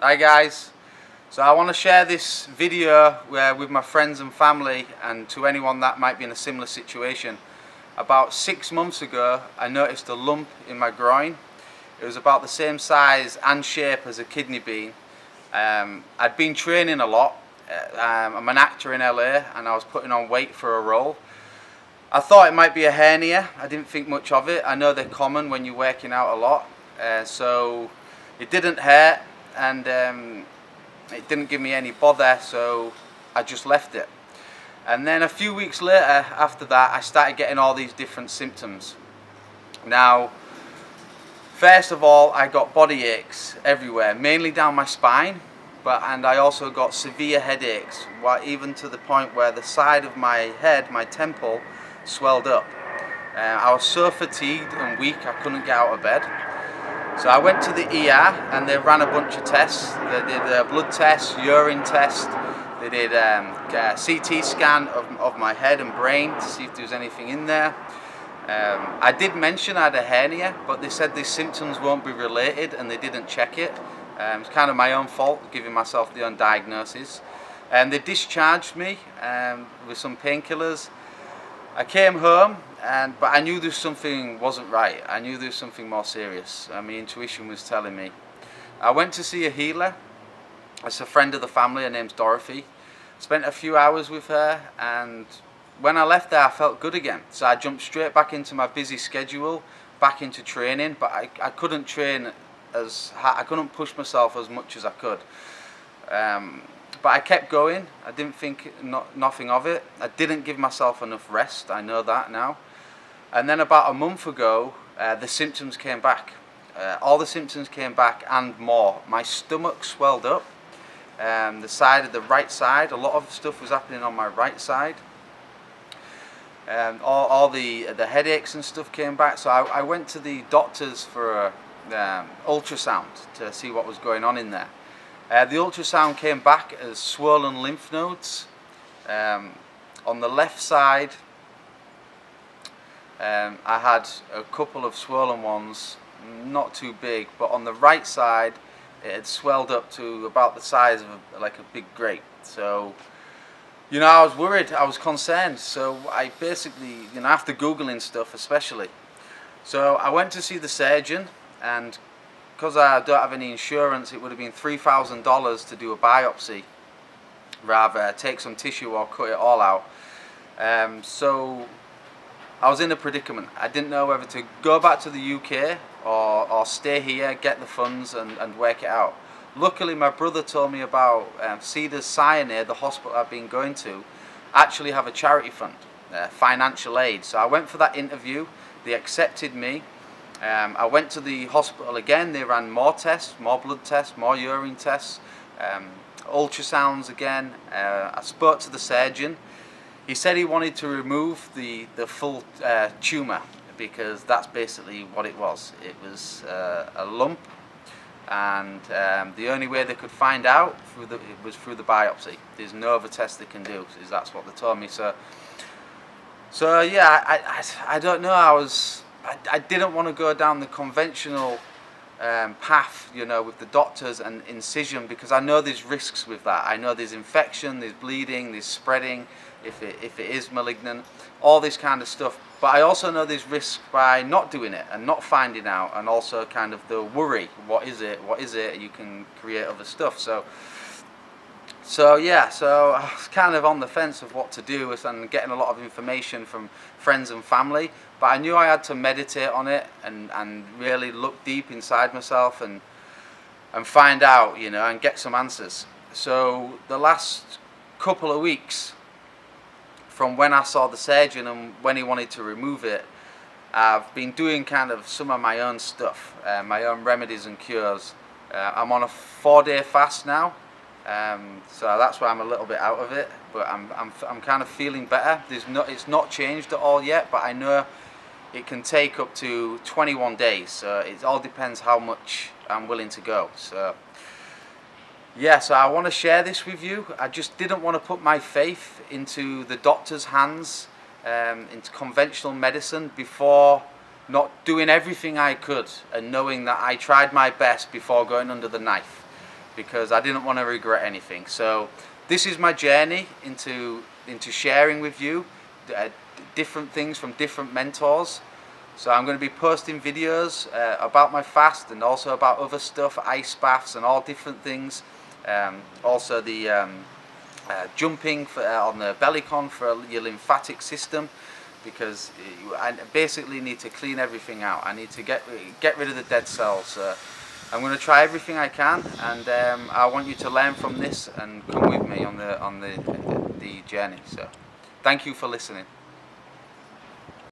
Hi guys, so I want to share this video with my friends and family and to anyone that might be in a similar situation. About 6 months ago I noticed a lump in my groin. It was about the same size and shape as a kidney bean. I'd been training a lot. I'm an actor in LA and I was putting on weight for a role. I thought it might be a hernia. I didn't think much of it. I know they're common when you're working out a lot. So it didn't hurt and it didn't give me any bother, so I just left it. And then a few weeks later after that I started getting all these different symptoms. Now, first of all, I got body aches everywhere, mainly down my spine, and I also got severe headaches, even to the point where the side of my head, my temple, swelled up. I was so fatigued and weak I couldn't get out of bed. So I went to the ER and they ran a bunch of tests. They did a blood test, urine test, they did a CT scan of my head and brain to see if there was anything in there. I did mention I had a hernia, but they said these symptoms won't be related and they didn't check it. It's kind of my own fault, giving myself the own diagnosis. They discharged me with some painkillers. I came home, but I knew something wasn't right. I knew there was something more serious. My intuition was telling me. I went to see a healer. It's a friend of the family. Her name's Dorothy. Spent a few hours with her, and when I left there, I felt good again. So I jumped straight back into my busy schedule, back into training. But I couldn't train as hard. I couldn't push myself as much as I could. But I kept going. I didn't think nothing of it. I didn't give myself enough rest. I know that now. And then about a month ago, the symptoms came back. All the symptoms came back and more. My stomach swelled up. The right side, a lot of stuff was happening on my right side. All the headaches and stuff came back. So I went to the doctors for a ultrasound to see what was going on in there. The ultrasound came back as swollen lymph nodes. On the left side, I had a couple of swollen ones, not too big, but on the right side it had swelled up to about the size of like a big grape. So, I was worried, I was concerned. So I basically, after Googling stuff especially, so I went to see the surgeon, and because I don't have any insurance, it would have been $3,000 to do a biopsy, rather take some tissue or cut it all out. So I was in a predicament. I didn't know whether to go back to the UK or stay here, get the funds and work it out. Luckily my brother told me about Cedars Sinai, the hospital I've been going to, actually have a charity fund, financial aid. So I went for that interview, they accepted me. I went to the hospital again. They ran more tests, more blood tests, more urine tests, ultrasounds again. I spoke to the surgeon. He said he wanted to remove the full tumor, because that's basically what it was. It was a lump, and the only way they could find out was through the biopsy. There's no other test they can do. That's what they told me. So yeah, I don't know. I didn't want to go down the conventional path, with the doctors and incision, because I know there's risks with that. I know there's infection, there's bleeding, there's spreading, if it is malignant, all this kind of stuff. But I also know there's risk by not doing it and not finding out, and also kind of the worry, what is it, you can create other stuff. So yeah, so I was kind of on the fence of what to do, and getting a lot of information from friends and family. But I knew I had to meditate on it and really look deep inside myself and find out, and get some answers. So the last couple of weeks, from when I saw the surgeon and when he wanted to remove it, I've been doing kind of some of my own stuff, my own remedies and cures. I'm on a 4-day fast now. So that's why I'm a little bit out of it, but I'm kind of feeling better. It's not changed at all yet, but I know it can take up to 21 days. So it all depends how much I'm willing to go. So yeah, so I want to share this with you. I just didn't want to put my faith into the doctor's hands, into conventional medicine, before not doing everything I could and knowing that I tried my best before going under the knife. because I didn't want to regret anything. So this is my journey into sharing with you different things from different mentors. So I'm going to be posting videos about my fast and also about other stuff, ice baths and all different things. Also the jumping on the bellycon for your lymphatic system, because I basically need to clean everything out. I need to get rid of the dead cells. So I'm going to try everything I can, and I want you to learn from this and come with me on the journey. So thank you for listening.